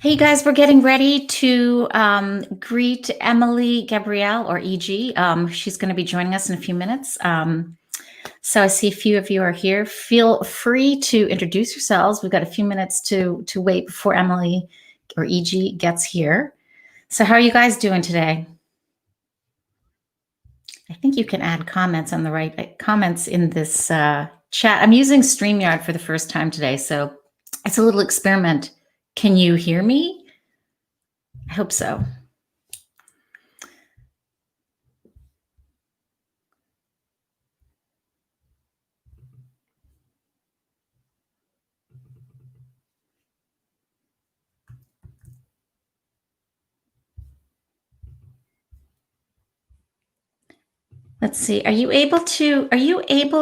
Hey guys, we're getting ready to greet Emily Gabriele, or EG. She's going to be joining us in a few minutes. So I see a few of you are here. Feel free to introduce yourselves. We've got a few minutes to wait before Emily or EG gets here. So how are you guys doing today? I think you can add comments on the right comments in this chat. I'm using StreamYard for the first time today, so it's a little experiment. Can you hear me? I hope so. Let's see. Are you able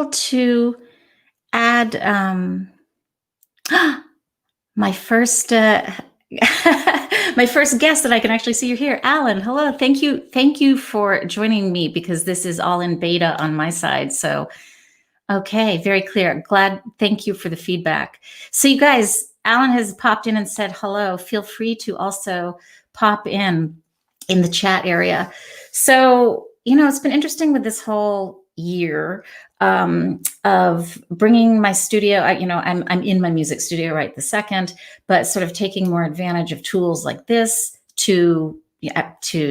to add my first my first guest that I can actually see you here, Alan? Hello. Thank you for joining me, because this is all in beta on my side. So okay, very clear. Glad. Thank you for the feedback. So you guys, Alan has popped in and said hello. Feel free to also pop in the chat area. So, it's been interesting with this whole year of bringing my studio. I'm in my music studio right this second, but sort of taking more advantage of tools like this to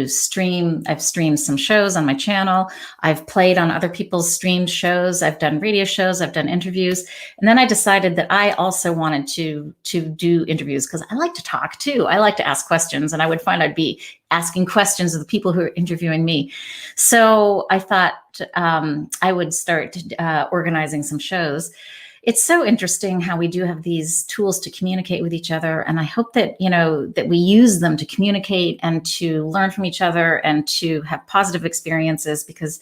stream. I've streamed some shows on my channel. I've played on other people's streamed shows. I've done radio shows. I've done interviews. And then I decided that I also wanted to do interviews, because I like to talk too. I like to ask questions, and I would find I'd be asking questions of the people who are interviewing me. So I thought I would start organizing some shows. It's so interesting how we do have these tools to communicate with each other. And I hope that, that we use them to communicate and to learn from each other and to have positive experiences, because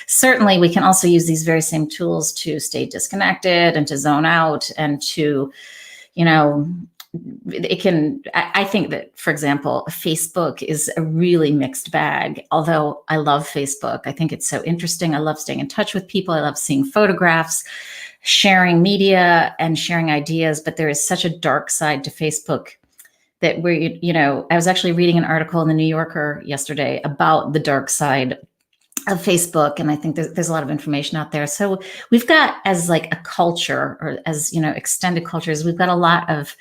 certainly we can also use these very same tools to stay disconnected and to zone out and to, I think that, for example, Facebook is a really mixed bag. Although I love Facebook, I think it's so interesting. I love staying in touch with people. I love seeing photographs, sharing media and sharing ideas, but there is such a dark side to Facebook that I was actually reading an article in the New Yorker yesterday about the dark side of Facebook. And I think there's a lot of information out there. So we've got, as like a culture, or as, extended cultures, we've got a lot of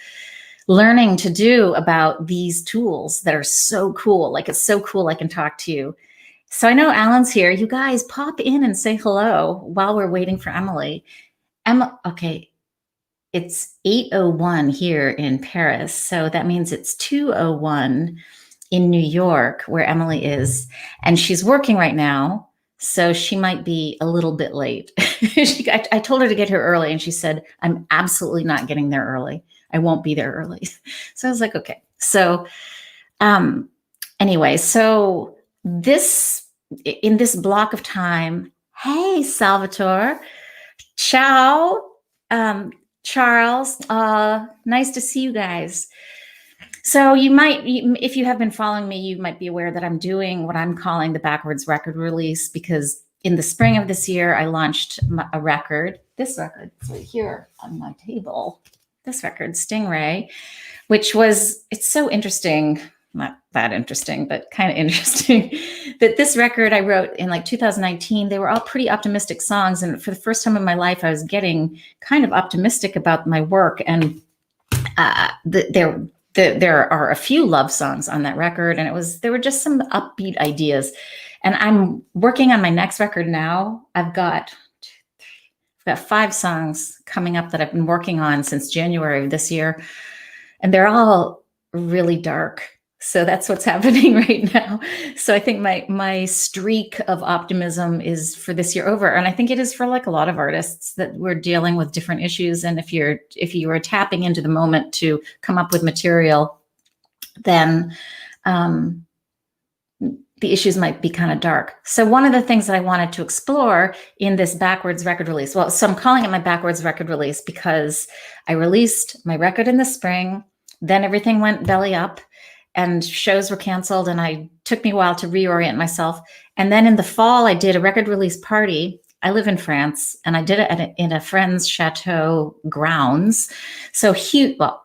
learning to do about these tools that are so cool. Like, it's so cool I can talk to you. So I know Alan's here. You guys pop in and say hello while we're waiting for Emily. Okay, it's 8:01 here in Paris, so that means it's 2:01 in New York, where Emily is, and she's working right now, so she might be a little bit late. I told her to get here early, and she said, I'm absolutely not getting there early. I won't be there early. So I was like, okay. So anyway, so in this block of time, hey, Salvatore. Ciao, Charles. Nice to see you guys. So if you have been following me, you might be aware that I'm doing what I'm calling the backwards record release, because in the spring of this year, I launched a record. This record is right here on my table. This record, Stingray, it's so interesting. Not that interesting, but kind of interesting, that this record I wrote in like 2019, they were all pretty optimistic songs. And for the first time in my life, I was getting kind of optimistic about my work. And there are a few love songs on that record. And there were just some upbeat ideas. And I'm working on my next record now. I've got 5 songs coming up that I've been working on since January of this year. And they're all really dark. So that's what's happening right now. So I think my streak of optimism is for this year over. And I think it is for like a lot of artists, that we're dealing with different issues. And if you are tapping into the moment to come up with material, then the issues might be kind of dark. So one of the things that I wanted to explore in this backwards record release, so I'm calling it my backwards record release because I released my record in the spring, then everything went belly up, and shows were canceled, and it took me a while to reorient myself. And then in the fall, I did a record release party. I live in France, and I did it in a friend's chateau grounds. So huge. Well,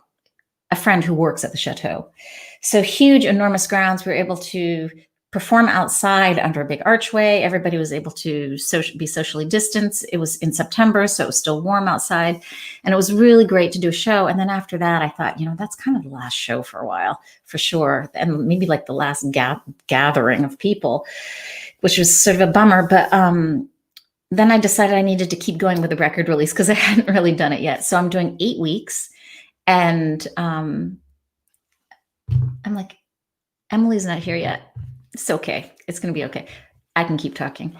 a friend who works at the chateau. So huge, enormous grounds. We were able to perform outside under a big archway. Everybody was able to be socially distanced. It was in September, so it was still warm outside. And it was really great to do a show. And then after that, I thought, that's kind of the last show for a while, for sure. And maybe like the last gathering of people, which was sort of a bummer. But then I decided I needed to keep going with the record release because I hadn't really done it yet. So I'm doing 8 weeks. And I'm like, Emily's not here yet. It's okay. It's going to be okay. I can keep talking.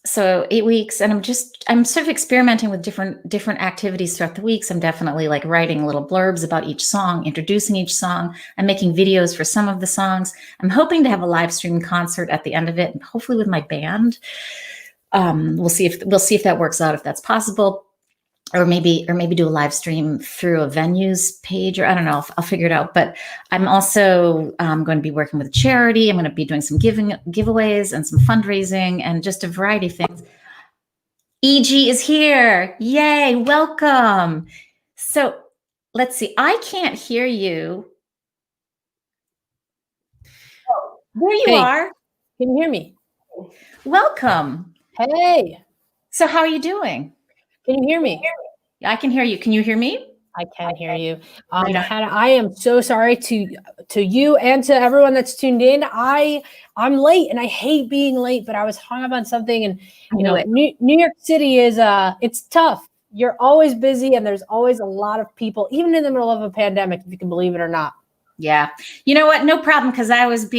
So 8 weeks, and I'm sort of experimenting with different activities throughout the weeks. I'm definitely like writing little blurbs about each song, introducing each song. I'm making videos for some of the songs. I'm hoping to have a live stream concert at the end of it, and hopefully with my band. We'll see if that works out, if that's possible. Or maybe do a live stream through a venues page, or I don't know. I'll figure it out. But I'm also going to be working with a charity. I'm going to be doing some giveaways and some fundraising and just a variety of things. EG is here. Yay, welcome. So let's see. I can't hear you. Oh, there you are. Can you hear me? Welcome. Hey. So how are you doing? Can you hear me? I can hear you. Can you hear me? I can hear you. Hannah, I am so sorry to you and to everyone that's tuned in. I'm late, and I hate being late, but I was hung up on something, and New York City is it's tough. You're always busy, and there's always a lot of people, even in the middle of a pandemic, if you can believe it or not. Yeah. You know what? No problem, because I was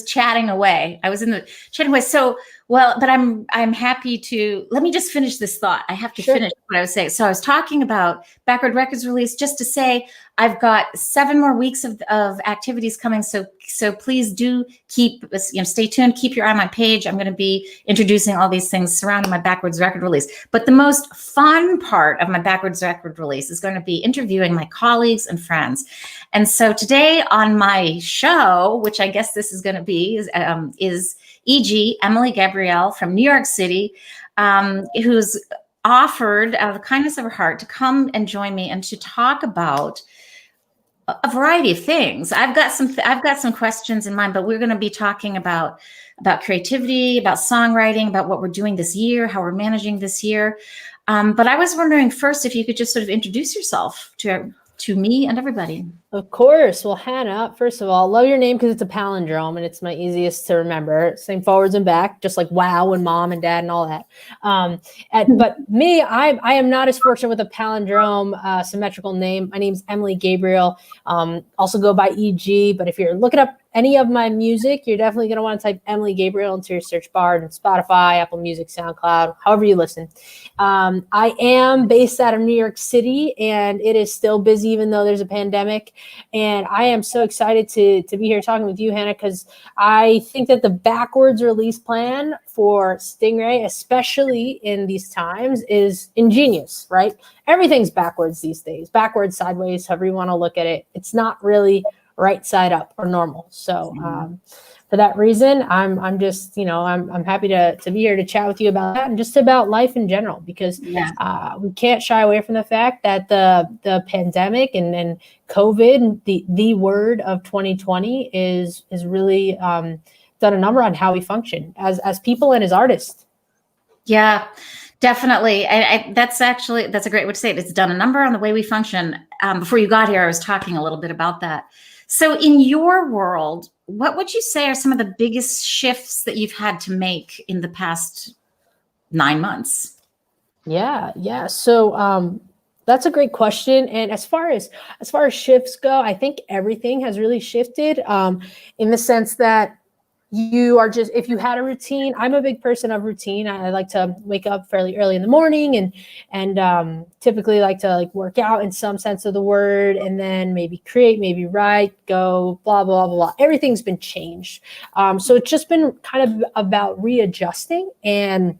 chatting away. I was in the chatting away. So, but I'm happy to, let me just finish this thought. I have to finish what I was saying. So I was talking about Backward Records release, just to say I've got 7 more weeks of activities coming. So please do stay tuned, keep your eye on my page. I'm going to be introducing all these things surrounding my Backwards record release. But the most fun part of my Backwards record release is going to be interviewing my colleagues and friends. And so today on my show, which I guess this is going to be, is E.G. Emily Gabriele from New York City, who's offered, out of the kindness of her heart, to come and join me and to talk about a variety of things. I've got some questions in mind, but we're going to be talking about creativity, about songwriting, about what we're doing this year, how we're managing this year. But I was wondering first if you could just sort of introduce yourself to me and everybody. Of course. Well, Hannah, first of all, love your name because it's a palindrome and it's my easiest to remember. Same forwards and back, just like wow and mom and dad and all that. But me, I am not as fortunate with a palindrome symmetrical name. My name's Emily Gabriele. Also go by EG. But if you're looking up any of my music, you're definitely going to want to type Emily Gabriele into your search bar and Spotify, Apple Music, SoundCloud, however you listen. I am based out of New York City, and it is still busy even though there's a pandemic. And I am so excited to be here talking with you, Hannah, because I think that the backwards release plan for Stingray, especially in these times, is ingenious, right? Everything's backwards these days, backwards, sideways, however you want to look at it. It's not really right side up or normal. So for that reason, I'm just, I'm happy to be here to chat with you about that and just about life in general, because we can't shy away from the fact that the pandemic and COVID, the word of 2020 is really done a number on how we function as people and as artists. Yeah, definitely. That's a great way to say it. It's done a number on the way we function. Before you got here, I was talking a little bit about that. So in your world, what would you say are some of the biggest shifts that you've had to make in the past 9 months? Yeah. So that's a great question. And as far as shifts go, I think everything has really shifted in the sense that you are just, if you had a routine, I'm a big person of routine. I like to wake up fairly early in the morning and typically like to work out in some sense of the word, and then maybe create, maybe write, go, blah, blah, blah, blah. Everything's been changed. So it's just been kind of about readjusting and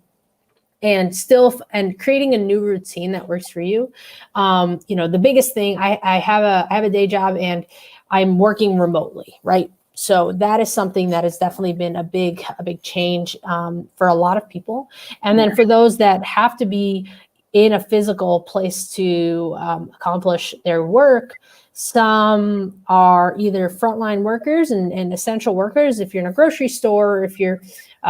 creating a new routine that works for you. The biggest thing, I have a day job and I'm working remotely, right? So that is something that has definitely been a big change for a lot of people. And then for those that have to be in a physical place to accomplish their work, Some are either frontline workers and essential workers, if you're in a grocery store, or if you're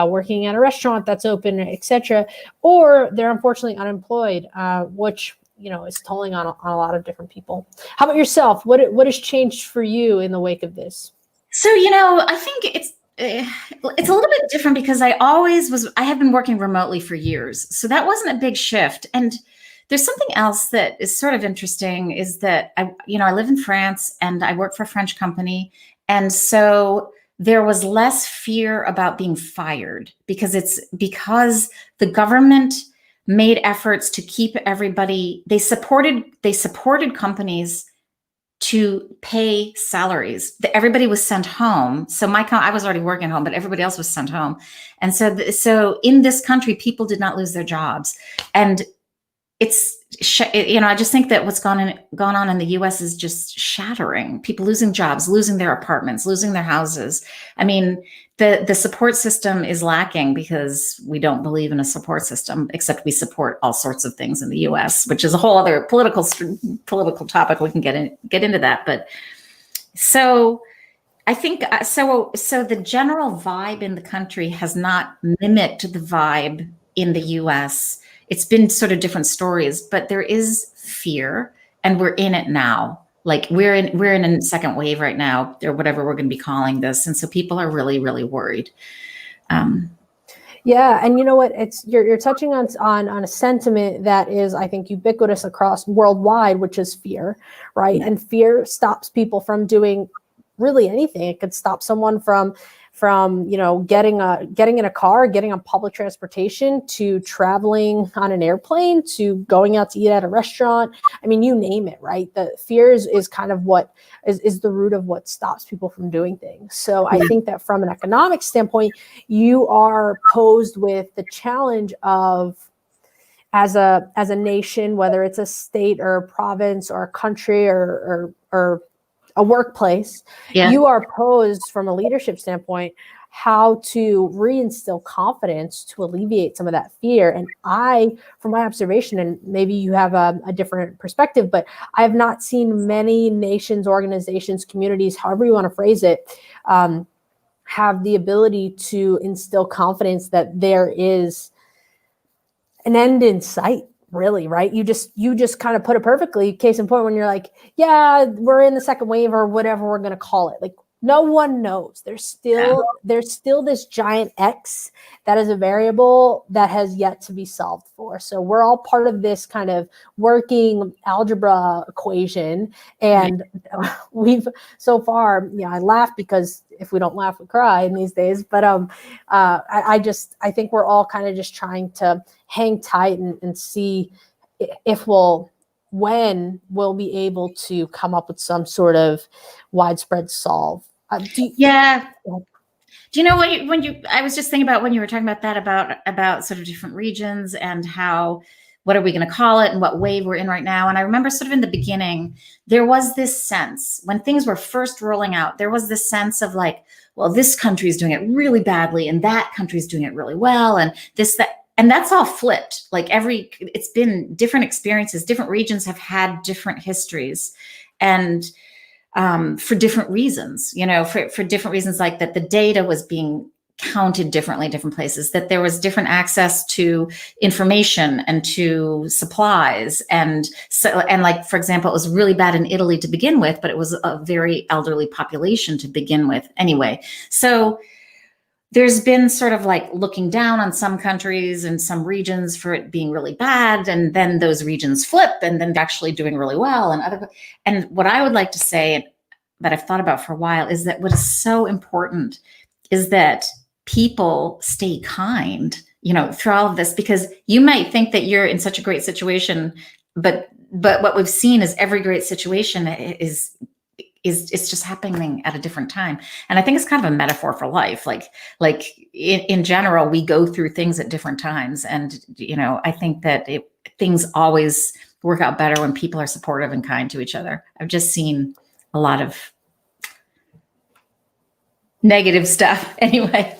working at a restaurant that's open, etc., or they're unfortunately unemployed, which is tolling on a lot of different people. How about yourself? What has changed for you in the wake of this? So, I think it's a little bit different because I have been working remotely for years. So that wasn't a big shift. And there's something else that is sort of interesting is that I live in France and I work for a French company. And so there was less fear about being fired because the government made efforts to keep everybody, they supported companies to pay salaries. Everybody was sent home. So I was already working at home, but everybody else was sent home. And so in this country, people did not lose their jobs. And I just think that what's gone on in the US is just shattering. People losing jobs, losing their apartments, losing their houses. I mean, the support system is lacking because we don't believe in a support system, except we support all sorts of things in the US, which is a whole other political topic. We can get into that. But so I think, so the general vibe in the country has not mimicked the vibe in the US. It's been sort of different stories, but there is fear, and we're in it now. Like we're in a second wave right now, or whatever we're going to be calling this, and so people are really, really worried. Yeah, and you know what? You're touching on a sentiment that is, I think, ubiquitous across worldwide, which is fear, right? Yeah. And fear stops people from doing really anything. It could stop someone from getting in a car, getting on public transportation, to traveling on an airplane, to going out to eat at a restaurant. I mean, you name it, right? The fear is kind of what is the root of what stops people from doing things. So I think that from an economic standpoint, you are posed with the challenge of, as a nation, whether it's a state or a province or a country or a workplace, you are posed from a leadership standpoint how to reinstill confidence to alleviate some of that fear. And from my observation, and maybe you have a different perspective, but I have not seen many nations, organizations, communities, however you want to phrase it, have the ability to instill confidence that there is an end in sight. Really, right? You just kind of put it perfectly. Case in point, when you're like, yeah, we're in the second wave or whatever we're going to call it. Like, no one knows. There's still this giant X that is a variable that has yet to be solved for. So we're all part of this kind of working algebra equation. And we've so far, I laugh because if we don't laugh, we cry in these days. But I think we're all kind of just trying to hang tight and see when we'll be able to come up with some sort of widespread solve. Do you know I was just thinking about when you were talking about that, about sort of different regions and what are we going to call it and what wave we're in right now. And I remember sort of in the beginning, there was this sense when things were first rolling out, there was this sense of like, well, this country is doing it really badly and that country is doing it really well. And and that's all flipped. Like it's been different experiences. Different regions have had different histories, and for different reasons, for different reasons, like that the data was being counted differently in different places, that there was different access to information and to supplies. And like, for example, it was really bad in Italy to begin with, but it was a very elderly population to begin with anyway. So there's been sort of like looking down on some countries and some regions for it being really bad. And then those regions flip and then they're actually doing really well. And what I would like to say that I've thought about for a while is that what is so important is that people stay kind, through all of this, because you might think that you're in such a great situation, but what we've seen is every great situation is just happening at a different time. And I think it's kind of a metaphor for life. Like in general, we go through things at different times. And, I think that things always work out better when people are supportive and kind to each other. I've just seen a lot of negative stuff anyway.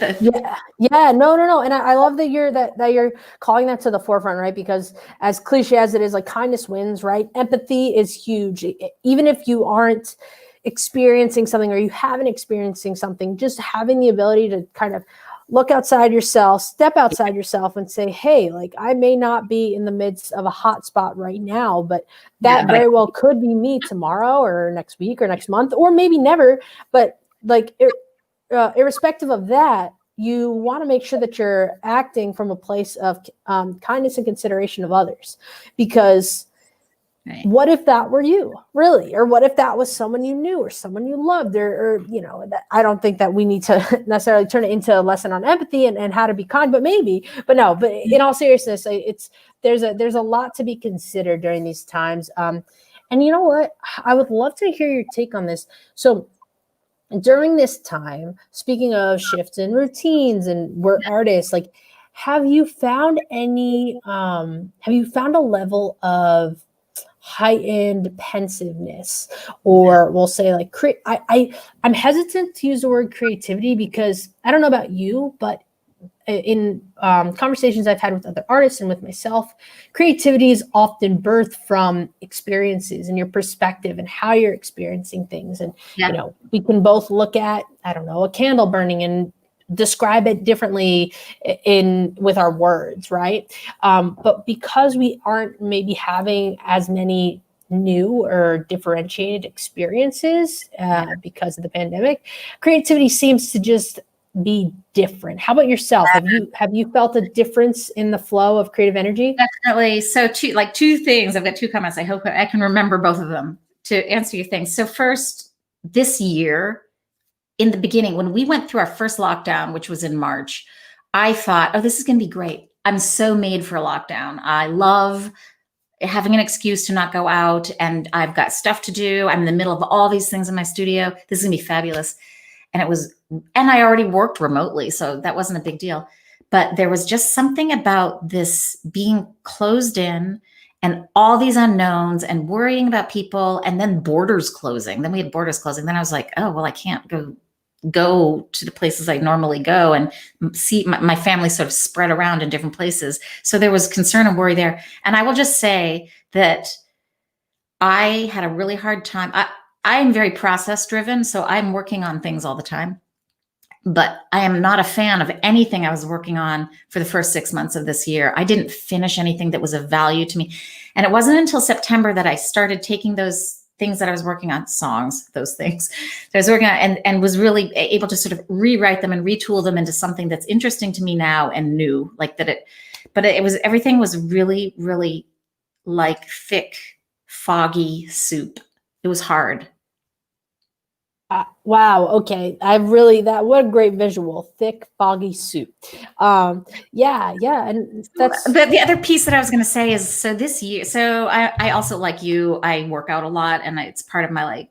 Yeah, no. And I love that you're calling that to the forefront, right? Because as cliche as it is, like kindness wins, right? Empathy is huge. Even if you aren't experiencing something or you haven't experiencing something, just having the ability to kind of look outside yourself, step outside yourself and say, hey, like I may not be in the midst of a hot spot right now, but that very well could be me tomorrow or next week or next month, or maybe never. But like irrespective of that, you want to make sure that you're acting from a place of kindness and consideration of others, because what if that were you, really? Or what if that was someone you knew or someone you loved? Or that, I don't think that we need to necessarily turn it into a lesson on empathy and how to be kind, but maybe. But no, but in all seriousness, there's a lot to be considered during these times. And you know what? I would love to hear your take on this. So during this time, speaking of shifts in routines and we're artists, like, have you found a level of heightened pensiveness, or we'll say like I'm hesitant to use the word creativity because I don't know about you, but in conversations I've had with other artists and with myself, creativity is often birthed from experiences and your perspective and how you're experiencing things. And, we can both look at, I don't know, a candle burning and describe it differently with our words, right? But because we aren't maybe having as many new or differentiated experiences because of the pandemic, creativity seems to just be different. How about yourself? Have you felt a difference in the flow of creative energy? Definitely. So two things. I've got two comments. I hope I can remember both of them to answer your things. So first, this year, in the beginning, when we went through our first lockdown, which was in March, I thought, oh, this is going to be great. I'm so made for a lockdown. I love having an excuse to not go out, and I've got stuff to do. I'm in the middle of all these things in my studio. This is going to be fabulous. And I already worked remotely, so that wasn't a big deal. But there was just something about this being closed in and all these unknowns and worrying about people, and then borders closing. Then we had borders closing. Then I was like, oh, well, I can't go to the places I normally go and see my family sort of spread around in different places. So there was concern and worry there. And I will just say that I had a really hard time. I am very process driven, so I'm working on things all the time. But I am not a fan of anything I was working on for the first 6 months of this year. I didn't finish anything that was of value to me. And it wasn't until September that I started taking those things that I was working on, those things that I was working on, and was really able to sort of rewrite them and retool them into something that's interesting to me now and new. Everything was really, really like thick, foggy soup. It was hard. Wow. Okay. What a great visual. Thick, foggy soup. Yeah. And that's the other piece that I was going to say is, so this year, so I also, like you, I work out a lot, and it's part of my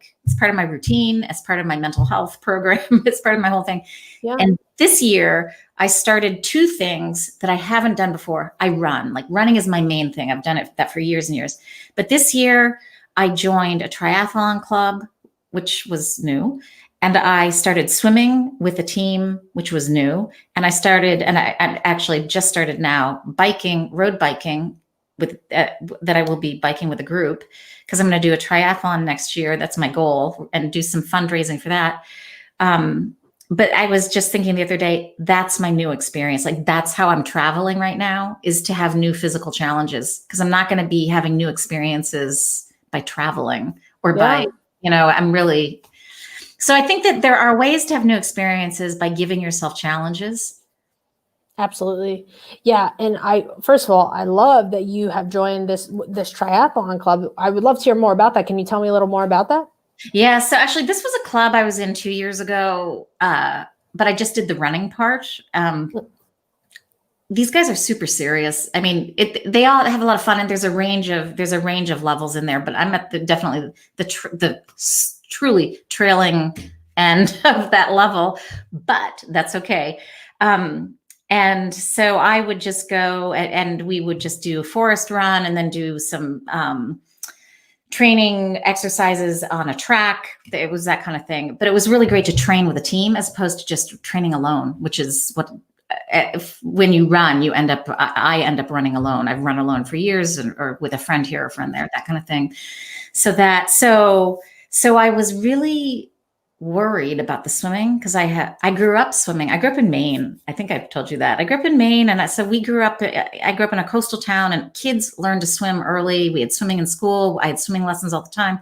routine. It's part of my mental health program. It's part of my whole thing. Yeah. And this year I started two things that I haven't done before. I run. Like, running is my main thing. I've done that for years and years. But this year I joined a triathlon club, which was new. And I started swimming with a team, which was new. And I actually just started now road biking that I will be biking with a group, because I'm going to do a triathlon next year. That's my goal, and do some fundraising for that. But I was just thinking the other day, that's my new experience. Like, that's how I'm traveling right now, is to have new physical challenges, because I'm not going to be having new experiences by traveling or by so I think that there are ways to have new experiences by giving yourself challenges. Absolutely. Yeah. And first of all, I love that you have joined this triathlon club. I would love to hear more about that. Can you tell me a little more about that? Yeah. So actually, this was a club I was in 2 years ago, but I just did the running part. These guys are super serious. I mean, they all have a lot of fun, and there's a range of levels in there. But I'm at definitely the truly trailing end of that level, but that's okay. And so I would just go and we would just do a forest run, and then do some training exercises on a track. It was that kind of thing. But it was really great to train with a team as opposed to just training alone, which is what when you run, I end up running alone. I've run alone for years, or with a friend here, a friend there, that kind of thing. So I was really worried about the swimming because I grew up swimming. I grew up in Maine. I think I've told you that. I grew up in Maine, and so I grew up in a coastal town, and kids learned to swim early. We had swimming in school. I had swimming lessons all the time.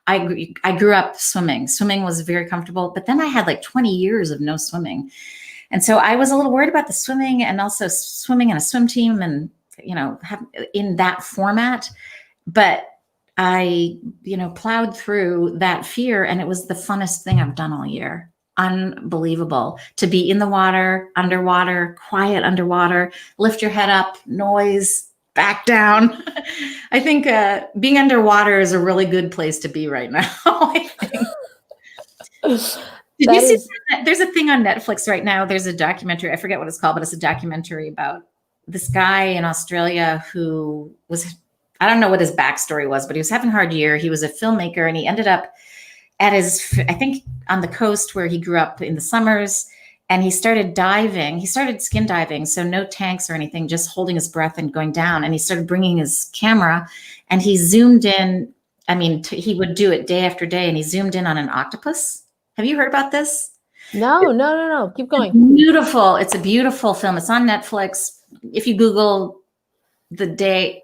I grew up swimming. Swimming was very comfortable, but then I had like 20 years of no swimming. And so I was a little worried about the swimming, and also swimming in a swim team, and, in that format. But I, plowed through that fear, and it was the funnest thing I've done all year. Unbelievable to be in the water, underwater, quiet underwater, lift your head up, noise, back down. I think being underwater is a really good place to be right now. I think. Did you see that? There's a thing on Netflix right now. There's a documentary. I forget what it's called, but it's a documentary about this guy in Australia who was, I don't know what his backstory was, but he was having a hard year. He was a filmmaker, and he ended up at I think on the coast where he grew up in the summers, and he started diving. He started skin diving. So no tanks or anything, just holding his breath and going down. And he started bringing his camera, and he zoomed in. I mean, he would do it day after day, and he zoomed in on an octopus. Have you heard about this? No. Keep going. Beautiful. It's a beautiful film. It's on Netflix. If you Google the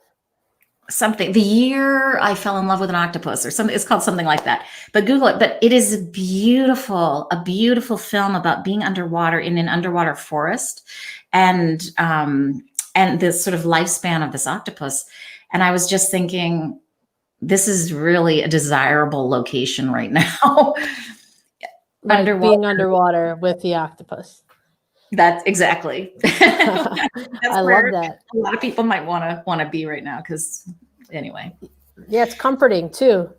year I fell in love with an octopus or something, it's called something like that. But Google it. But it is a beautiful film about being underwater in an underwater forest, and the sort of lifespan of this octopus. And I was just thinking, this is really a desirable location right now. Like being underwater with the octopus. That's exactly. That's I love that. A lot of people might want to be right now, because anyway. Yeah, it's comforting too.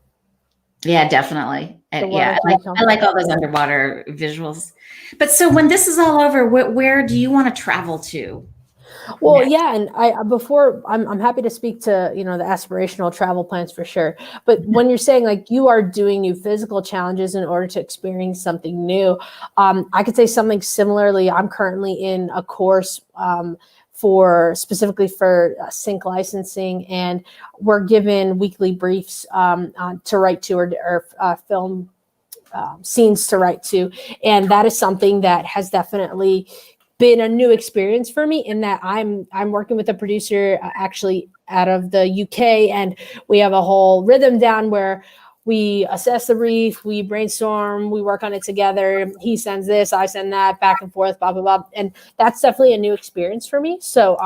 Yeah, definitely. Yeah, I like all those underwater visuals. But so when this is all over, where do you want to travel to? Well, yeah, and I'm happy to speak to, the aspirational travel plans for sure. But when you're saying like you are doing new physical challenges in order to experience something new, I could say something similarly. I'm currently in a course specifically for sync licensing, and we're given weekly briefs to write to or film scenes to write to, and that is something that has definitely been a new experience for me, in that I'm working with a producer actually out of the UK, and we have a whole rhythm down where we assess the brief, we brainstorm, we work on it together. He sends this, I send that, back and forth, blah, blah, blah. And that's definitely a new experience for me. So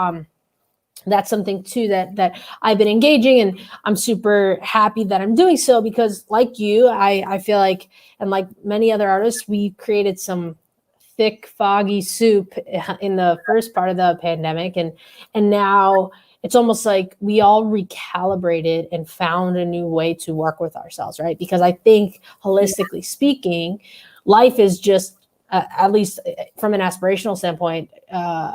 that's something too that I've been engaging, and I'm super happy that I'm doing so, because like you, I feel like, and like many other artists, we created some thick, foggy soup in the first part of the pandemic. And now it's almost like we all recalibrated and found a new way to work with ourselves, right? Because I think holistically speaking, life is just, at least from an aspirational standpoint,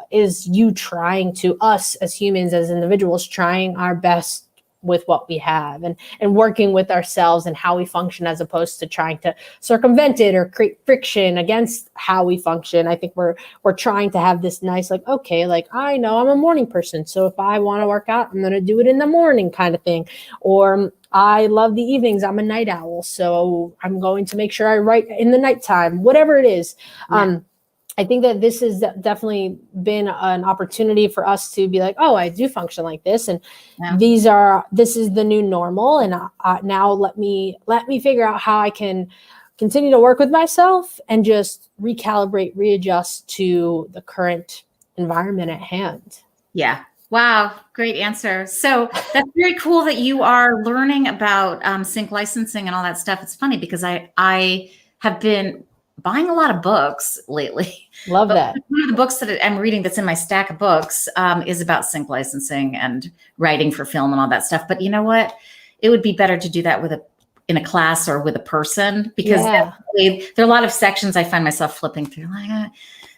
is you trying to, us as humans, as individuals, trying our best with what we have, and working with ourselves and how we function, as opposed to trying to circumvent it or create friction against how we function. I think we're trying to have this nice, like, okay, like, I know I'm a morning person, so if I want to work out, I'm going to do it in the morning kind of thing. Or I love the evenings, I'm a night owl, so I'm going to make sure I write in the nighttime, whatever it is. Yeah. I think that this has definitely been an opportunity for us to be like, oh, I do function like this, and this is the new normal, and now let me figure out how I can continue to work with myself and just recalibrate, readjust to the current environment at hand. Yeah. Wow. Great answer. So that's very cool that you are learning about sync licensing and all that stuff. It's funny because I have been buying a lot of books lately. Love that. One of the books that I'm reading that's in my stack of books is about sync licensing and writing for film and all that stuff. But you know what? It would be better to do that in a class or with a person, because there are a lot of sections I find myself flipping through.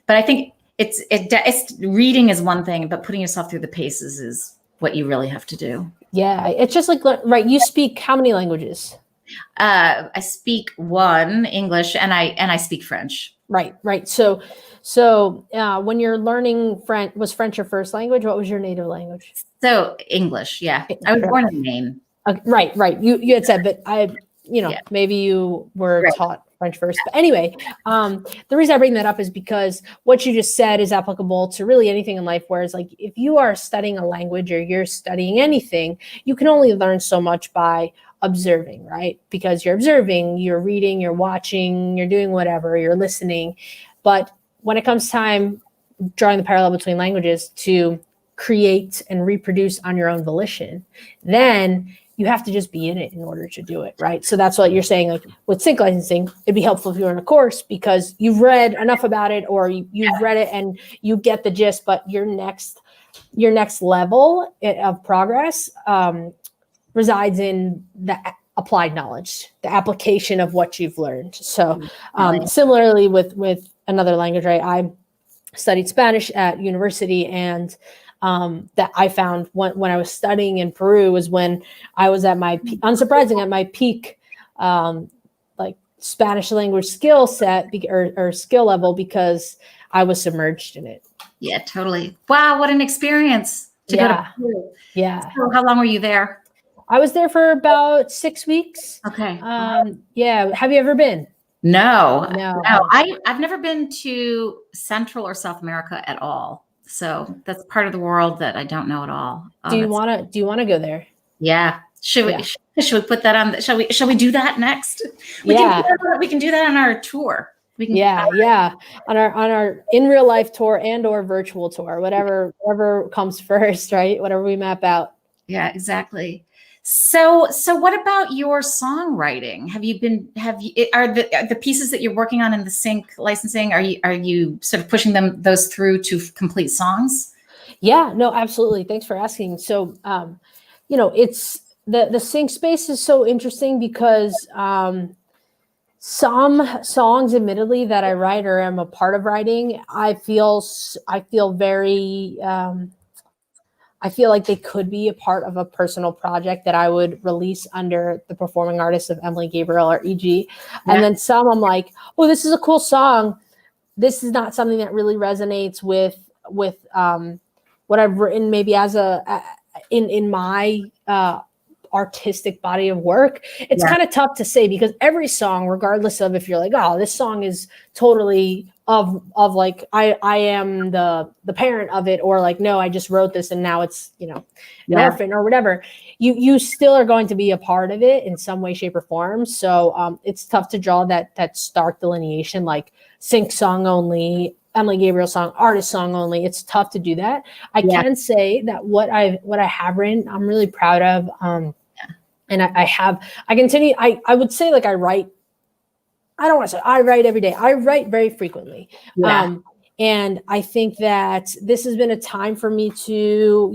But I think it's reading is one thing, but putting yourself through the paces what you really have to do. Yeah, it's just like, right, you speak how many languages? I speak one, English, and I speak French. Right. So when you're learning French, was French your first language? What was your native language? So English, yeah. I was born in Maine. Okay, right. You had said, but Yeah. maybe you were Right. taught French first. But anyway, the reason I bring that up is because what you just said is applicable to really anything in life. Whereas, like, if you are studying a language or you're studying anything, you can only learn so much by observing, right? Because you're observing, you're reading, you're watching, you're doing whatever, you're listening. But when it comes time drawing the parallel between languages to create and reproduce on your own volition, then you have to just be in it in order to do it, right? So that's what you're saying. Like with sync licensing, it'd be helpful if you were in a course because you've read enough about it, or you've read it and you get the gist. But your next level of progress resides in the applied knowledge, the application of what you've learned. So similarly with another language, right? I studied Spanish at university, and that I found when I was studying in Peru was when I was at my, unsurprising, at my peak, like Spanish language skill set or skill level, because I was submerged in it. Yeah, totally. Wow, what an experience to go to Peru. Yeah. So how long were you there? I was there for about 6 weeks. Okay. Yeah. Have you ever been? No. I've never been to Central or South America at all. So that's part of the world that I don't know at all. Do you want to go there? Yeah. Should we put that on? Shall we do that next? We can do that on our tour. We can on our in real life tour and or virtual tour, whatever comes first, right? Whatever we map out. Yeah, exactly. So what about your songwriting? Are the pieces that you're working on in the sync licensing, are you sort of pushing those through to complete songs? Yeah, no, absolutely. Thanks for asking. So, it's the sync space is so interesting because some songs, admittedly, that I write or am a part of writing, I feel very, I feel like they could be a part of a personal project that I would release under the performing artist of Emily Gabriele or EG. And then some I'm like, oh, this is a cool song. This is not something that really resonates with what I've written maybe as in my artistic body of work. It's kind of tough to say because every song, regardless of if you're like, oh, this song is totally of like I am the parent of it, or like, no, I just wrote this and now it's an orphan or whatever, you still are going to be a part of it in some way, shape, or form. So it's tough to draw that stark delineation, like sync song only, Emily Gabriele song, artist song only. It's tough to do that. I can say that what I have written, I'm really proud of. And I continue, I would say, like, I write, I don't want to say I write every day. I write very frequently. And I think that this has been a time for me to,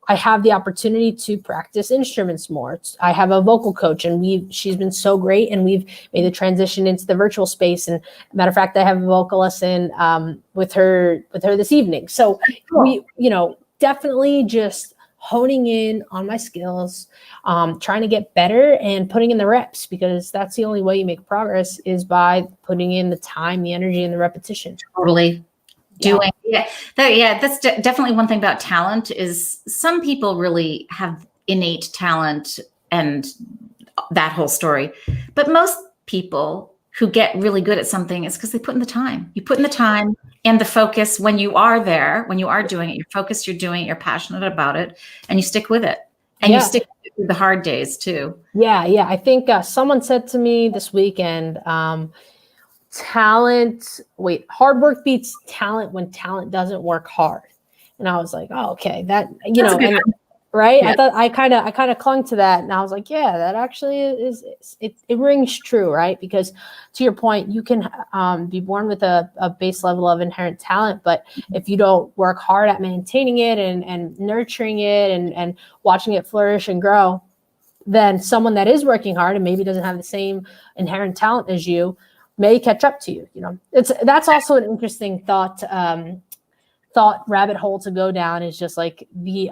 I have the opportunity to practice instruments more. I have a vocal coach, and she's been so great, and we've made the transition into the virtual space. And matter of fact, I have a vocal lesson with her this evening. So we, definitely just honing in on my skills, trying to get better and putting in the reps, because that's the only way you make progress is by putting in the time, the energy, and the repetition. Totally. Doing. That's definitely one thing about talent is some people really have innate talent and that whole story. But most people who get really good at something is because they put in the time. You put in the time and the focus when you are there, when you are doing it, you're focused, you're doing it, you're passionate about it, and you stick with it. And you stick with it through the hard days too. Yeah. I think someone said to me this weekend, hard work beats talent when talent doesn't work hard. And I was like, oh, okay, that, right. Yeah. I thought I kind of clung to that, and I was like, yeah, that actually it rings true. Right. Because to your point, you can be born with a base level of inherent talent, but if you don't work hard at maintaining it and nurturing it and watching it flourish and grow, then someone that is working hard and maybe doesn't have the same inherent talent as you may catch up to you. That's also an interesting thought thought rabbit hole to go down is just like the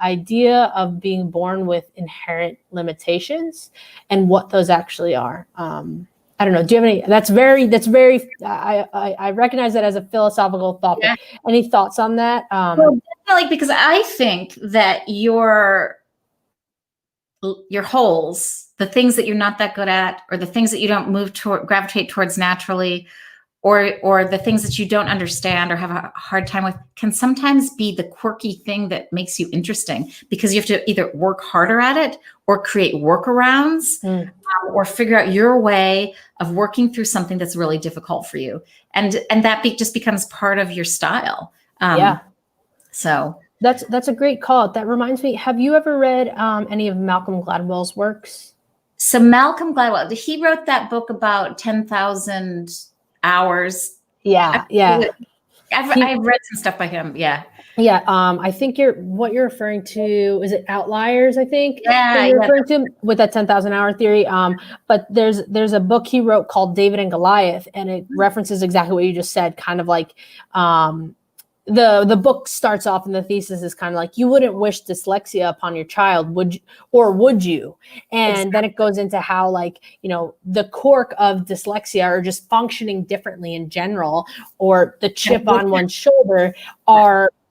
idea of being born with inherent limitations and what those actually are. I don't know. Do you have any? That's very. I recognize that as a philosophical thought. Yeah. But any thoughts on that? Well, definitely, because I think that your holes, the things that you're not that good at, or the things that you don't gravitate towards naturally, or the things that you don't understand or have a hard time with, can sometimes be the quirky thing that makes you interesting, because you have to either work harder at it or create workarounds or figure out your way of working through something that's really difficult for you. And that just becomes part of your style. Yeah. So that's a great call. That reminds me, have you ever read any of Malcolm Gladwell's works? So Malcolm Gladwell, he wrote that book about 10,000 hours. Yeah. I've read some stuff by him. Yeah. I think what you're referring to, is it Outliers? I think you're referring to with that 10,000 hour theory. But there's a book he wrote called David and Goliath, and it references exactly what you just said. Kind of like the book starts off, and the thesis is kind of like, you wouldn't wish dyslexia upon your child, would you? And exactly. Then it goes into how, like, the quirk of dyslexia, or just functioning differently in general, or the chip on one's shoulder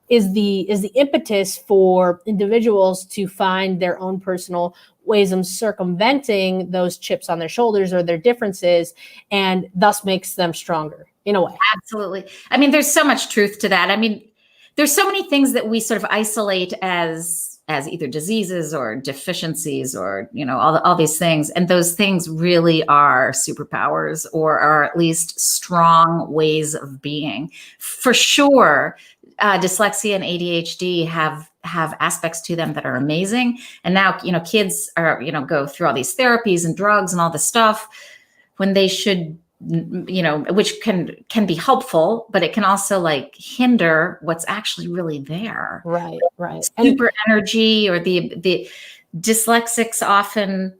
is the impetus for individuals to find their own personal ways of circumventing those chips on their shoulders or their differences, and thus makes them stronger in a way. Absolutely. I mean, there's so much truth to that. I mean, there's so many things that we sort of isolate as either diseases or deficiencies, or, all these things. And those things really are superpowers, or are at least strong ways of being. For sure, dyslexia and ADHD have aspects to them that are amazing. And now, kids are, go through all these therapies and drugs and all this stuff, when they should, which can be helpful, but it can also like hinder what's actually really there. Right. Super energy, or the dyslexics often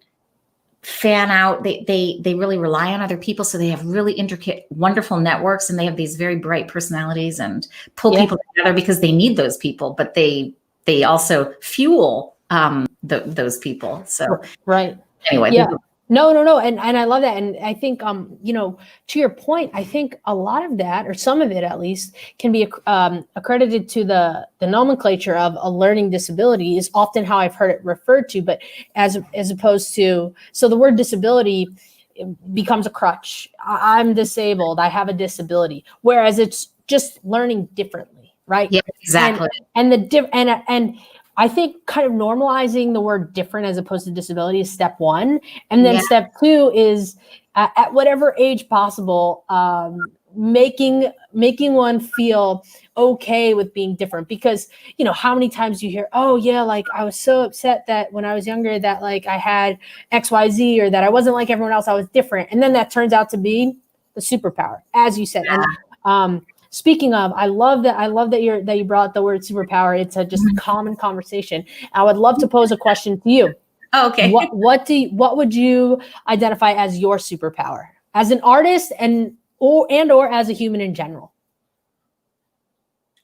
fan out. They really rely on other people, so they have really intricate, wonderful networks, and they have these very bright personalities and pull people together because they need those people, but they also fuel those people. So anyway. No. And I love that. And I think, to your point, I think a lot of that, or some of it at least, can be accredited to the nomenclature of a learning disability, is often how I've heard it referred to. But as opposed to, so the word disability becomes a crutch. I'm disabled, I have a disability. Whereas it's just learning differently, right? Yeah, exactly. And I think kind of normalizing the word different as opposed to disability is step one. And then step two is at whatever age possible, making one feel okay with being different. Because, how many times you hear, oh yeah, like I was so upset that when I was younger that like I had XYZ, or that I wasn't like everyone else, I was different. And then that turns out to be the superpower, as you said. Yeah. And speaking of, I love that you brought the word superpower. It's a just common conversation. I would love to pose a question to you. Oh, okay. What would you identify as your superpower, as an artist or as a human in general?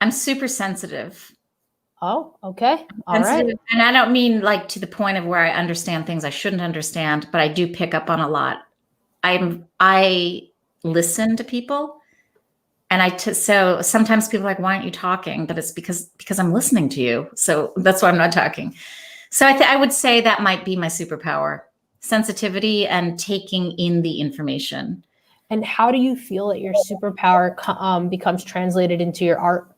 I'm super sensitive. Oh, okay. All right. And I don't mean like to the point of where I understand things I shouldn't understand, but I do pick up on a lot. I listen to people. And so sometimes people are like, why aren't you talking? But it's because I'm listening to you. So that's why I'm not talking. So I would say that might be my superpower: sensitivity and taking in the information. And how do you feel that your superpower becomes translated into your art?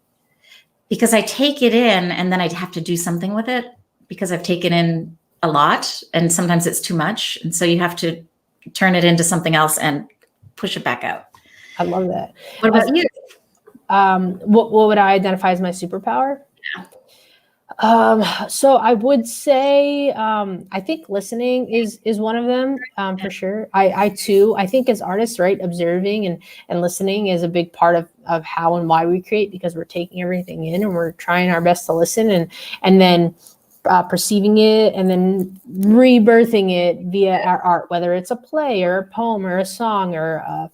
Because I take it in, and then I'd have to do something with it, because I've taken in a lot, and sometimes it's too much. And so you have to turn it into something else and push it back out. I love that. What about you? What would I identify as my superpower? So I would say, I think listening is one of them, for sure. I too, I think as artists, right, observing and listening is a big part of how and why we create, because we're taking everything in and we're trying our best to listen and then perceiving it and then rebirthing it via our art, whether it's a play or a poem or a song or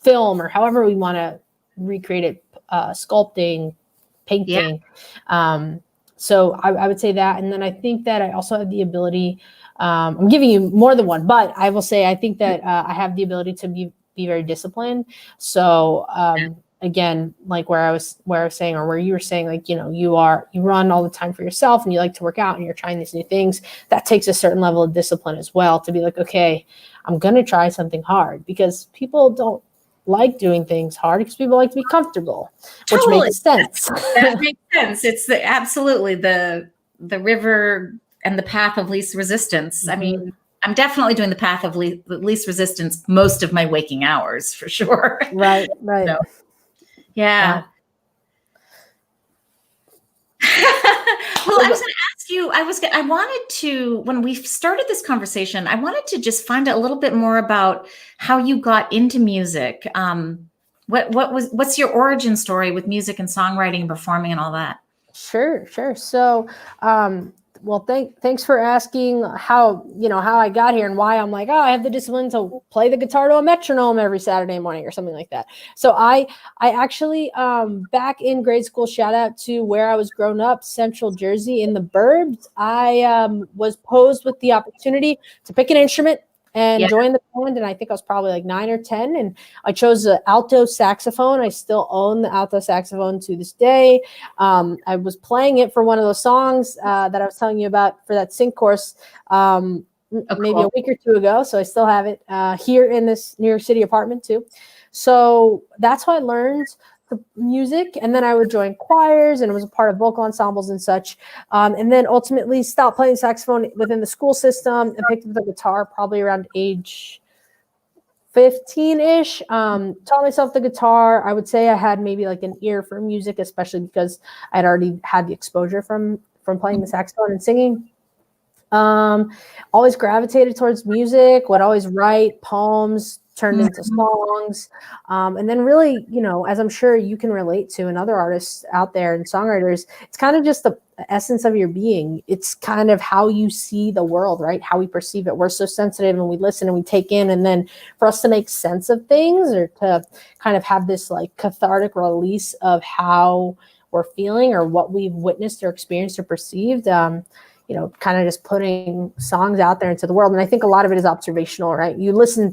film, or however we want to recreate it sculpting, painting. So I would say that. And then I think that I also have the ability, I'm giving you more than one, but I will say, I think that I have the ability to be very disciplined. So again, like where I was saying, or where you were saying, like, you run all the time for yourself and you like to work out and you're trying these new things, that takes a certain level of discipline as well, to be like, okay, I'm going to try something hard, because people don't like doing things hard, because people like to be comfortable, which makes sense. That makes sense. It's absolutely the river and the path of least resistance. I mean, I'm definitely doing the path of least resistance most of my waking hours, for sure. Right. So, yeah. Well, I was going to ask you, I wanted to, when we started this conversation, I wanted to just find out a little bit more about how you got into music. What's your origin story with music and songwriting and performing and all that? Sure. So, well, thanks for asking how I got here and why I'm like, I have the discipline to play the guitar to a metronome every Saturday morning or something like that. So I actually, back in grade school, shout out to where I was grown up, Central Jersey in the burbs. I was posed with the opportunity to pick an instrument and join the band. And I think I was probably like 9 or 10. And I chose the alto saxophone. I still own the alto saxophone to this day. I was playing it for one of those songs that I was telling you about for that sync course maybe a week or two ago. So I still have it here in this New York City apartment too. So that's how I learned the music. And then I would join choirs and was a part of vocal ensembles and such. And then ultimately stopped playing saxophone within the school system and picked up the guitar probably around age 15-ish. Taught myself the guitar. I would say I had maybe like an ear for music, especially because I'd already had the exposure from playing the saxophone and singing. Always gravitated towards music, would always write poems, turned into songs. And then really, as I'm sure you can relate to, and other artists out there and songwriters, it's kind of just the essence of your being. It's kind of how you see the world, right? How we perceive it. We're so sensitive and we listen and we take in, and then for us to make sense of things, or to kind of have this like cathartic release of how we're feeling or what we've witnessed or experienced or perceived, kind of just putting songs out there into the world. And I think a lot of it is observational, right? You listen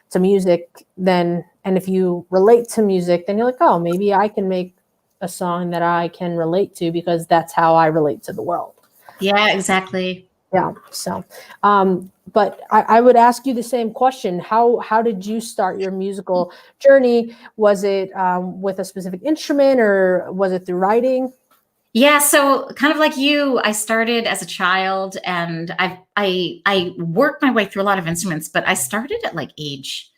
to music then, and if you relate to music, then you're like, oh, maybe I can make a song that I can relate to, because that's how I relate to the world. Yeah, exactly. Yeah. So, but I would ask you the same question. How did you start your musical journey? Was it with a specific instrument, or was it through writing? Yeah, so kind of like you, I started as a child, and I worked my way through a lot of instruments, but I started at like age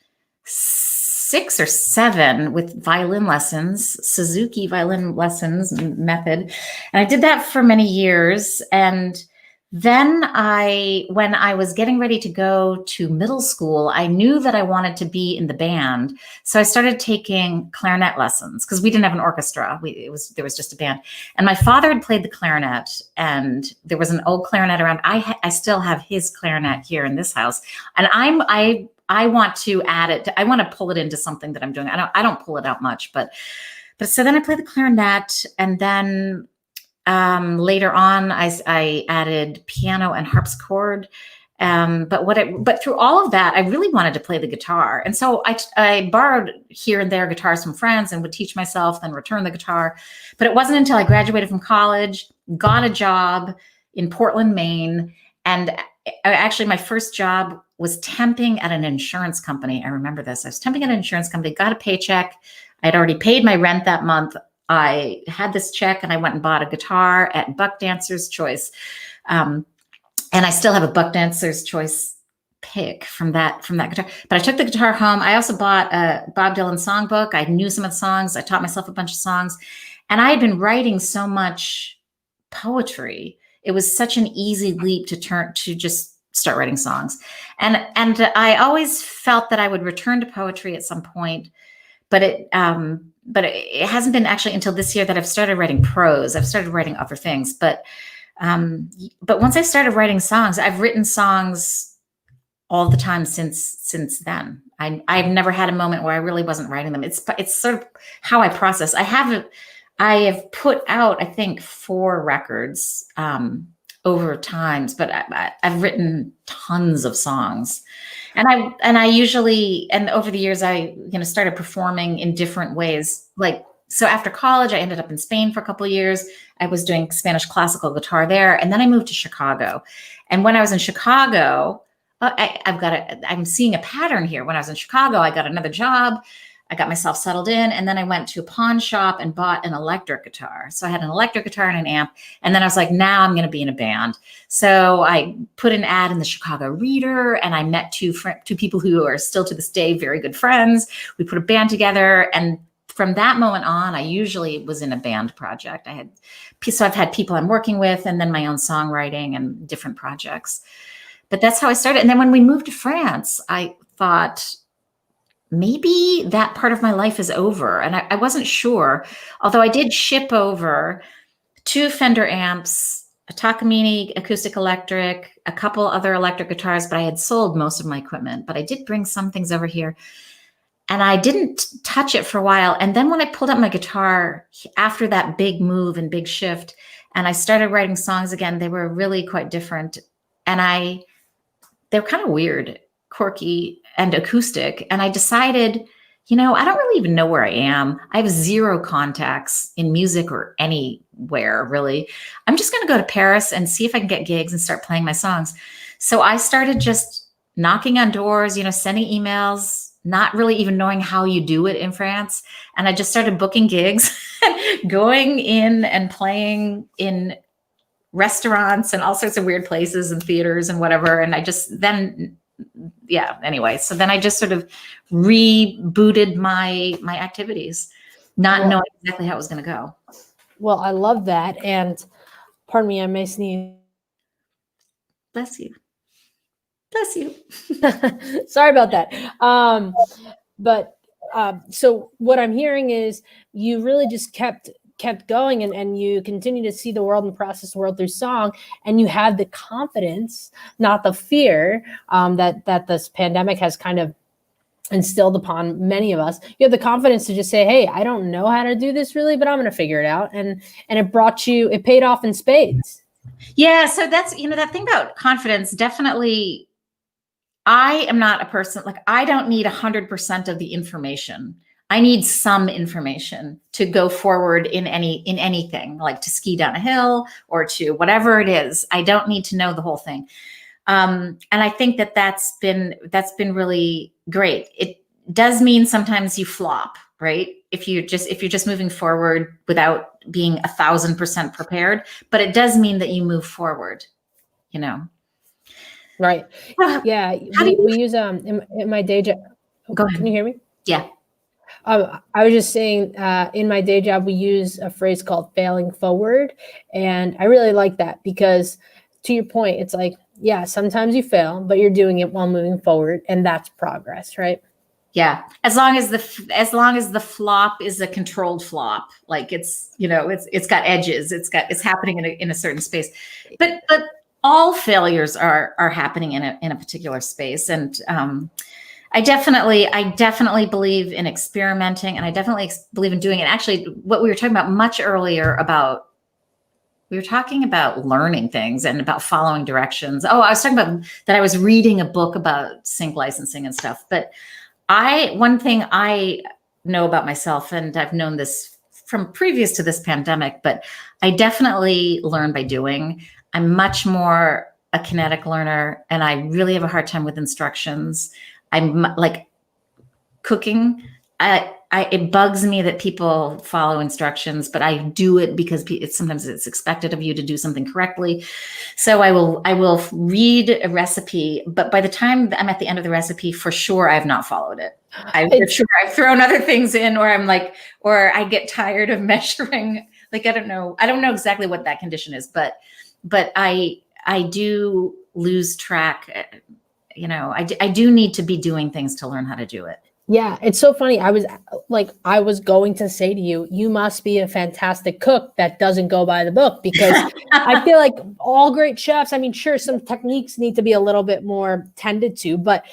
6 or 7 with violin lessons, Suzuki violin lessons method. And I did that for many years. And then when I was getting ready to go to middle school, I knew that I wanted to be in the band. So I started taking clarinet lessons, because we didn't have an orchestra. There was just a band. And my father had played the clarinet, and there was an old clarinet around. I still have his clarinet here in this house. And I want to add it. I want to pull it into something that I'm doing. I don't pull it out much, but so then I played the clarinet, and then later on, I added piano and harpsichord. But through all of that, I really wanted to play the guitar. And so I borrowed here and there guitars from friends and would teach myself, then return the guitar. But it wasn't until I graduated from college, got a job in Portland, Maine. And actually, my first job was temping at an insurance company. I remember this. I was temping at an insurance company, got a paycheck. I'd already paid my rent that month. I had this check, and I went and bought a guitar at Buck Dancer's Choice. And I still have a Buck Dancer's Choice pick from that guitar. But I took the guitar home. I also bought a Bob Dylan songbook. I knew some of the songs. I taught myself a bunch of songs. And I had been writing so much poetry. It was such an easy leap to just start writing songs. And I always felt that I would return to poetry at some point, but it hasn't been actually until this year that I've started writing prose. I've started writing other things, but once I started writing songs, I've written songs all the time since then. I've never had a moment where I really wasn't writing them. It's sort of how I process. I have put out, I think, 4 records over times, but I've written tons of songs. And I usually, and over the years, I started performing in different ways. Like, so after college, I ended up in Spain for a couple of years. I was doing Spanish classical guitar there, and then I moved to Chicago. And when I was in Chicago, I'm seeing a pattern here. When I was in Chicago, I got another job. I got myself settled in, and then I went to a pawn shop and bought an electric guitar. So I had an electric guitar and an amp, and then I was like, now I'm going to be in a band. So I put an ad in the Chicago Reader, and I met two people who are still to this day very good friends. We put a band together, and from that moment on, I usually was in a band project. I've had people I'm working with, and then my own songwriting and different projects. But that's how I started. And then when we moved to France, I thought, maybe that part of my life is over. And I wasn't sure, although I did ship over 2 Fender amps, a Takamine acoustic electric, a couple other electric guitars, but I had sold most of my equipment. But I did bring some things over here, and I didn't touch it for a while. And then when I pulled up my guitar after that big move and big shift, and I started writing songs again, they were really quite different. And they're kind of weird, quirky, and acoustic. And I decided, I don't really even know where I am. I have 0 contacts in music or anywhere, really. I'm just going to go to Paris and see if I can get gigs and start playing my songs. So I started just knocking on doors, sending emails, not really even knowing how you do it in France. And I just started booking gigs, going in and playing in restaurants and all sorts of weird places and theaters and whatever. And anyway, so then I just sort of rebooted my activities, not knowing exactly how it was going to go. Well, I love that. And pardon me, I may sneeze. Bless you. Bless you. Sorry about that. So what I'm hearing is you really just kept going, and you continue to see the world and process the world through song, and you have the confidence, not the fear, that this pandemic has kind of instilled upon many of us. You have the confidence to just say, hey, I don't know how to do this really, but I'm going to figure it out. And it paid off in spades. Yeah. So that's, that thing about confidence, definitely. I am not a person, like, I don't need 100% of the information. I need some information to go forward in anything, like to ski down a hill or to whatever it is. I don't need to know the whole thing. And I think that's been really great. It does mean sometimes you flop, right? If you're just moving forward without being 1,000% prepared, but it does mean that you move forward, Right. Yeah. We use, in my day job. Go ahead. Can you hear me? Yeah. I was just saying, in my day job, we use a phrase called failing forward. And I really like that because, to your point, it's like, yeah, sometimes you fail, but you're doing it while moving forward. And that's progress, right? Yeah. As long as the flop is a controlled flop, like it's got edges, it's happening in a certain space, but all failures are happening in a particular space. And, I definitely believe in experimenting, and I definitely believe in doing it. Actually, what we were talking about much earlier we were talking about learning things and about following directions. Oh, I was talking about that I was reading a book about sync licensing and stuff. But one thing I know about myself, and I've known this from previous to this pandemic, but I definitely learn by doing. I'm much more a kinetic learner, and I really have a hard time with instructions. I'm like cooking. It bugs me that people follow instructions, but I do it because sometimes it's expected of you to do something correctly. So I will read a recipe, but by the time I'm at the end of the recipe, for sure I have not followed it. For sure I've thrown other things in, or I get tired of measuring. Like I don't know exactly what that condition is, but I do lose track. I do need to be doing things to learn how to do it. Yeah, it's so funny. I was going to say to you, you must be a fantastic cook that doesn't go by the book, because I feel like all great chefs, I mean, sure, some techniques need to be a little bit more tended to, but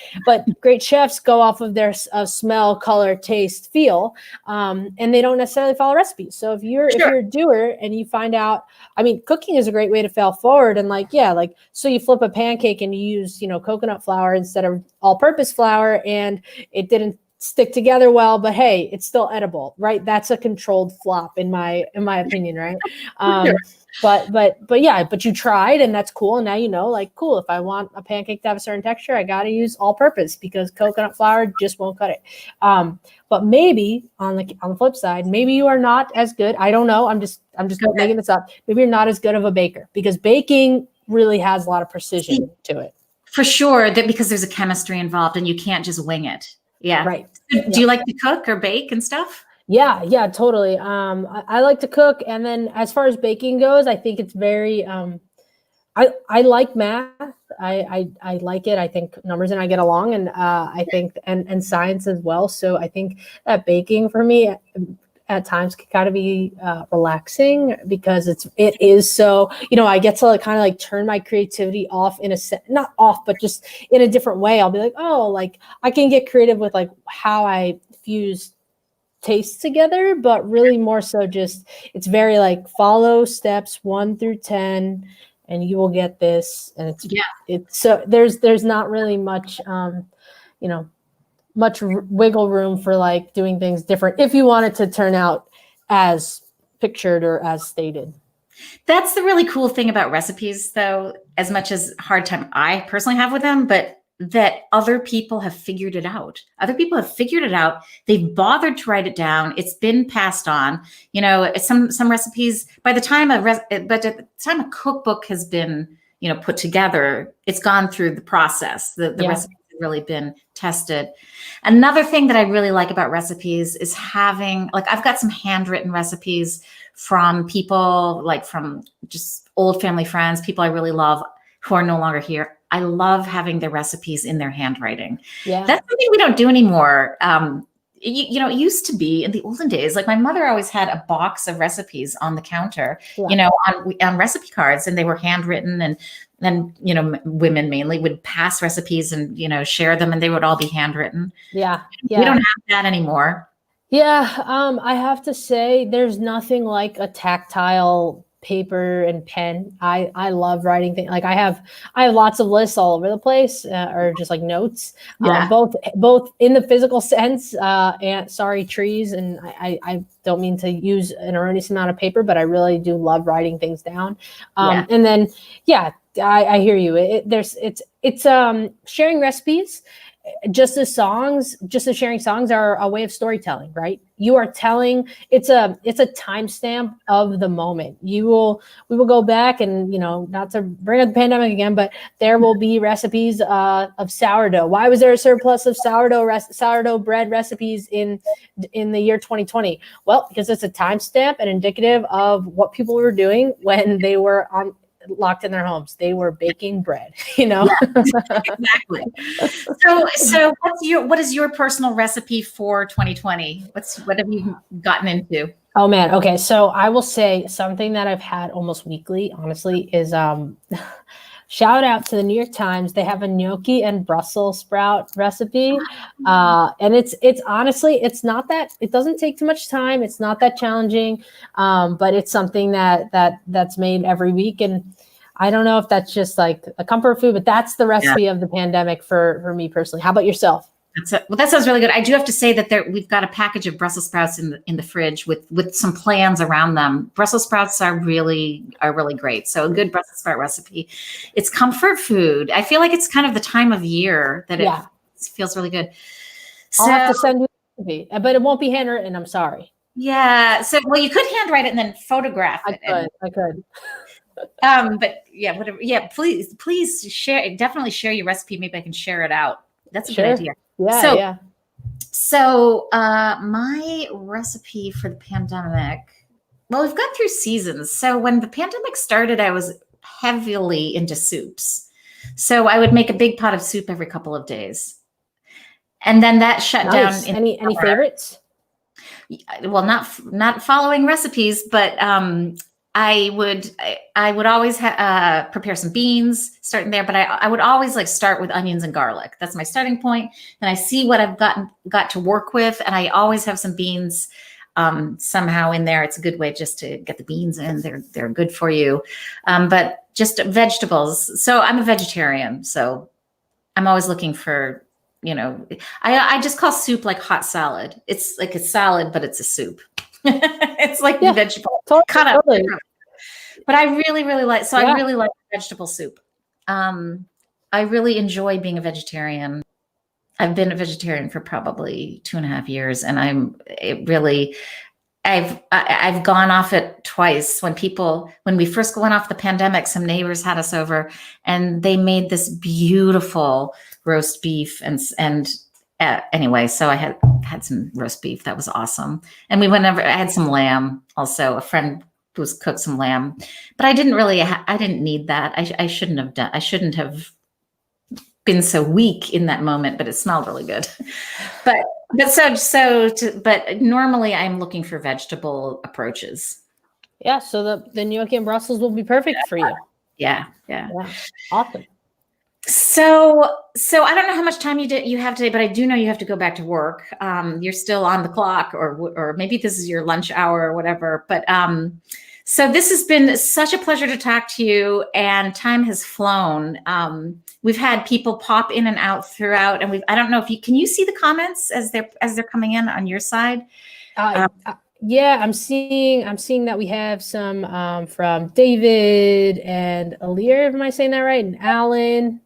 great chefs go off of their smell, color, taste, feel, and they don't necessarily follow recipes. So if Sure. you're a doer and you find out, I mean, cooking is a great way to fail forward. And like, yeah, like, so you flip a pancake and you use, coconut flour instead of all-purpose flour, and it didn't stick together well, but hey, it's still edible, right? That's a controlled flop in my opinion, right? Sure. But yeah, but you tried, and that's cool. And now like, cool, if I want a pancake to have a certain texture, I got to use all purpose, because coconut flour just won't cut it. But maybe on the flip side, maybe you are not as good. I don't know. I'm just making this up. Maybe you're not as good of a baker, because baking really has a lot of precision to it. For sure, that because there's a chemistry involved and you can't just wing it. Yeah. Right. Do you like to cook or bake and stuff? Yeah, totally. I like to cook, and then as far as baking goes, I think it's very. I like math. I like it. I think numbers and I get along, and I think and science as well. So I think that baking for me at times can kind of be relaxing, because it is so, I get to kind of like turn my creativity off not off, but just in a different way. I'll be like, oh, like I can get creative with like how I fuse tastes together, but really more so just it's very like follow steps 1 through 10 and you will get this. And it's so there's not really much much wiggle room for like doing things different if you want it to turn out as pictured or as stated. That's the really cool thing about recipes, though, as much as hard time I personally have with them, but that other people have figured it out. Other people have figured it out. They've bothered to write it down. It's been passed on. Some recipes, by the time a cookbook has been, put together, it's gone through the process. The recipes have really been tested. Another thing that I really like about recipes is having, like, I've got some handwritten recipes from people, like from just old family friends, people I really love who are no longer here. I love having their recipes in their handwriting. Yeah. That's something we don't do anymore. It used to be in the olden days, like my mother always had a box of recipes on the counter, on recipe cards, and they were handwritten, and then, women mainly would pass recipes and, share them, and they would all be handwritten. Yeah. We don't have that anymore. Yeah. I have to say there's nothing like a tactile paper and pen. I love writing things. Like I have lots of lists all over the place, or just like notes, both in the physical sense, and sorry trees. And I don't mean to use an erroneous amount of paper, but I really do love writing things down. And then, I hear you. It's sharing recipes. Just as sharing songs are a way of storytelling, right? You are telling, it's a timestamp of the moment. We will go back and, not to bring up the pandemic again, but there will be recipes of sourdough. Why was there a surplus of sourdough bread recipes in the year 2020? Well, because it's a timestamp and indicative of what people were doing when they were locked in their homes. They were baking bread, Yeah, exactly. So what is your personal recipe for 2020? What have you gotten into? Oh man. Okay. So I will say something that I've had almost weekly, honestly, is shout out to the New York Times. They have a gnocchi and Brussels sprout recipe. And it's honestly, it's not that, it doesn't take too much time. It's not that challenging. But it's something that's made every week. And I don't know if that's just like a comfort food, but that's the recipe of the pandemic for me personally. How about yourself? Well, that sounds really good. I do have to say that we've got a package of Brussels sprouts in the fridge with some plans around them. Brussels sprouts are really great. So a good Brussels sprout recipe. It's comfort food. I feel like it's kind of the time of year that it feels really good. I'll have to send you the recipe, but it won't be handwritten. I'm sorry. Yeah. So, well, you could handwrite it and then photograph it. I could. But yeah, whatever. Yeah, please share. Definitely share your recipe. Maybe I can share it out. That's a good idea. Yeah. So my recipe for the pandemic, well, we've gone through seasons. So when the pandemic started, I was heavily into soups. So I would make a big pot of soup every couple of days. And then that shut Nice. down. Any favorites? Well, not following recipes, but I would always prepare some beans starting there, but I would always like start with onions and garlic. That's my starting point. And I see what I've got to work with, and I always have some beans somehow in there. It's a good way just to get the beans in. They're good for you, but just vegetables. So I'm a vegetarian, so I'm always looking for, I just call soup like hot salad. It's like a salad, but it's a soup. It's like vegetable cut up. Totally. But I really, really like, so Yeah. I really like vegetable soup. I really enjoy being a vegetarian. I've been a vegetarian for probably 2.5 years, and I've gone off it twice. When we first went off the pandemic, some neighbors had us over, and they made this beautiful roast beef, and anyway, so I had some roast beef. That was awesome. And we went over. I had some lamb also. A friend was cooked some lamb, but I didn't really. I didn't need that. I shouldn't have done. I shouldn't have been so weak in that moment. But it smelled really good. But normally I'm looking for vegetable approaches. Yeah, so the gnocchi in Brussels will be perfect for you. Yeah. Awesome. So I don't know how much time you have today, but I do know you have to go back to work. You're still on the clock, or maybe this is your lunch hour or whatever. But so this has been such a pleasure to talk to you, and time has flown. We've had people pop in and out throughout, and I don't know if can you see the comments as they're coming in on your side? Yeah, I'm seeing that we have some from David and Alir. Am I saying that right? And Alan.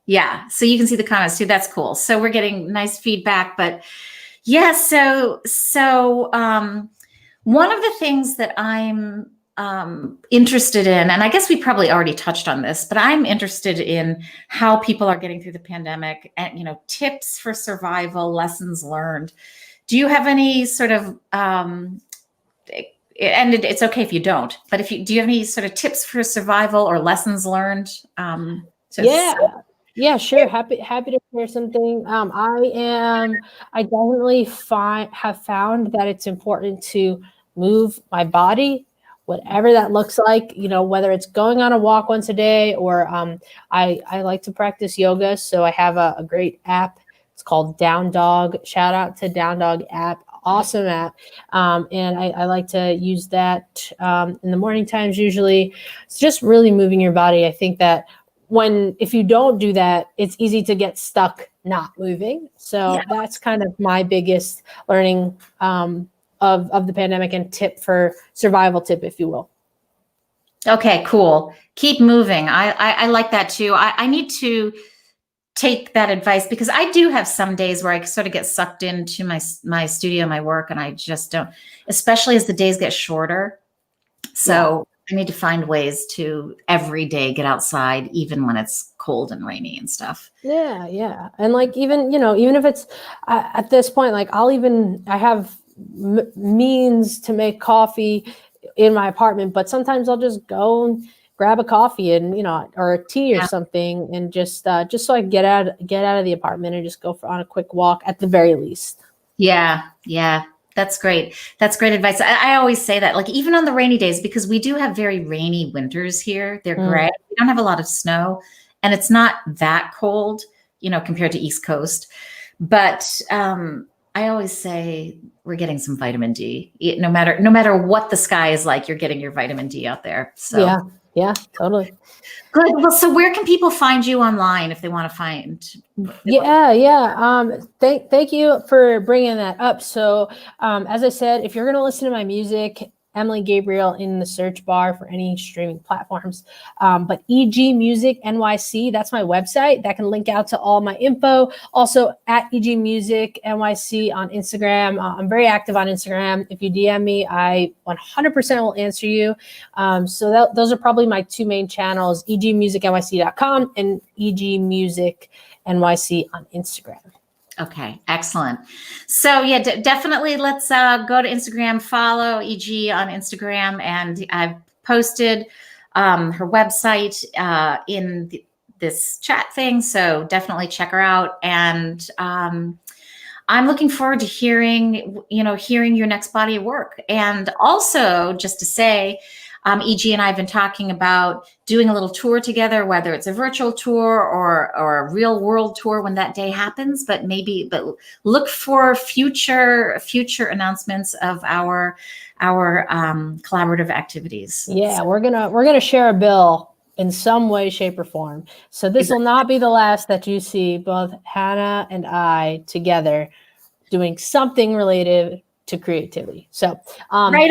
Yeah, so you can see the comments too. That's cool. So we're getting nice feedback, but yeah. So one of the things that I'm interested in, and I guess we probably already touched on this, but I'm interested in how people are getting through the pandemic, and tips for survival, lessons learned. Do you have any sort of and it's okay if you don't, but do you have any sort of tips for survival or lessons learned? Yeah, sure. Happy to share something. I definitely have found that it's important to move my body, whatever that looks like, whether it's going on a walk once a day, or I like to practice yoga. So I have a great app. It's called Down Dog. Shout out to Down Dog app. Awesome app. And I like to use that in the morning times usually. It's just really moving your body. I think that if you don't do that, it's easy to get stuck not moving. So that's kind of my biggest learning of the pandemic, and survival tip, if you will. Okay, cool. Keep moving. I like that too. I need to take that advice, because I do have some days where I sort of get sucked into my studio, my work, and I just don't, especially as the days get shorter. So I need to find ways to every day get outside, even when it's cold and rainy and stuff. Yeah. And like, even if it's at this point, like I have means to make coffee in my apartment, but sometimes I'll just go and grab a coffee and, or a tea or something, and just so I can get out of the apartment and just go on a quick walk at the very least. Yeah. That's great. That's great advice. I always say that, like, even on the rainy days, because we do have very rainy winters here. They're gray. We don't have a lot of snow, and it's not that cold, compared to East Coast. But I always say we're getting some vitamin D. No matter what the sky is like, you're getting your vitamin D out there. So yeah, totally. Good. Well, so where can people find you online if they want to find? Yeah. Thank you for bringing that up. So, as I said, if you're going to listen to my music, Emily Gabriele in the search bar for any streaming platforms. But EG Music NYC, that's my website. That can link out to all my info. Also at EG Music NYC on Instagram. I'm very active on Instagram. If you DM me, I 100% will answer you. So those are probably my two main channels, egmusicnyc.com and EG Music NYC on Instagram. Okay, excellent. So yeah, definitely let's go to Instagram, follow EG on Instagram, and I've posted her website in this chat thing, so definitely check her out. And I'm looking forward to hearing your next body of work. And also, just to say, EG and I have been talking about doing a little tour together, whether it's a virtual tour or a real world tour when that day happens. But look for future announcements of our collaborative activities. Yeah, we're gonna share a bill in some way, shape, or form. So this will not be the last that you see both Hannah and I together doing something related to creativity. So Right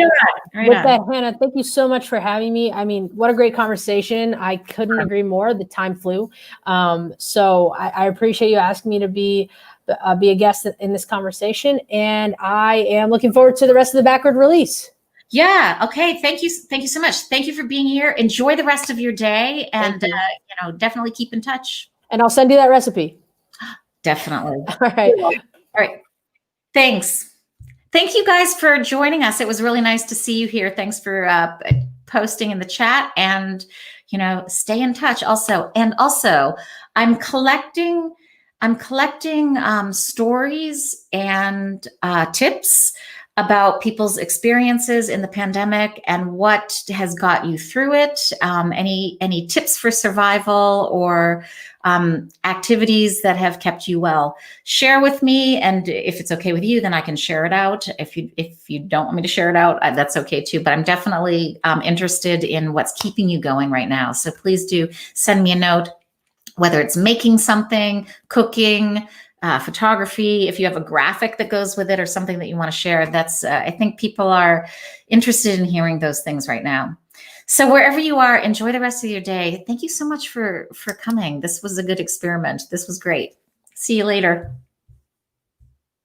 with on. that, Hannah, thank you so much for having me. I mean, what a great conversation. I couldn't agree more. The time flew. So I appreciate you asking me to be a guest in this conversation. And I am looking forward to the rest of the backward release. Yeah. Okay. Thank you so much. Thank you for being here. Enjoy the rest of your day, and definitely keep in touch. And I'll send you that recipe. Definitely. All right. All right. Thanks. Thank you guys for joining us. It was really nice to see you here. Thanks for posting in the chat, and stay in touch. Also, I'm collecting stories and tips about people's experiences in the pandemic and what has got you through it. Any tips for survival or activities that have kept you well, share with me. And if it's okay with you, then I can share it out. If you don't want me to share it out, that's okay too. But I'm definitely interested in what's keeping you going right now. So please do send me a note, whether it's making something, cooking, photography. If you have a graphic that goes with it or something that you want to share, that's I think people are interested in hearing those things right now. So wherever you are, enjoy the rest of your day. Thank you so much for coming. This was a good experiment. This was great. See you later.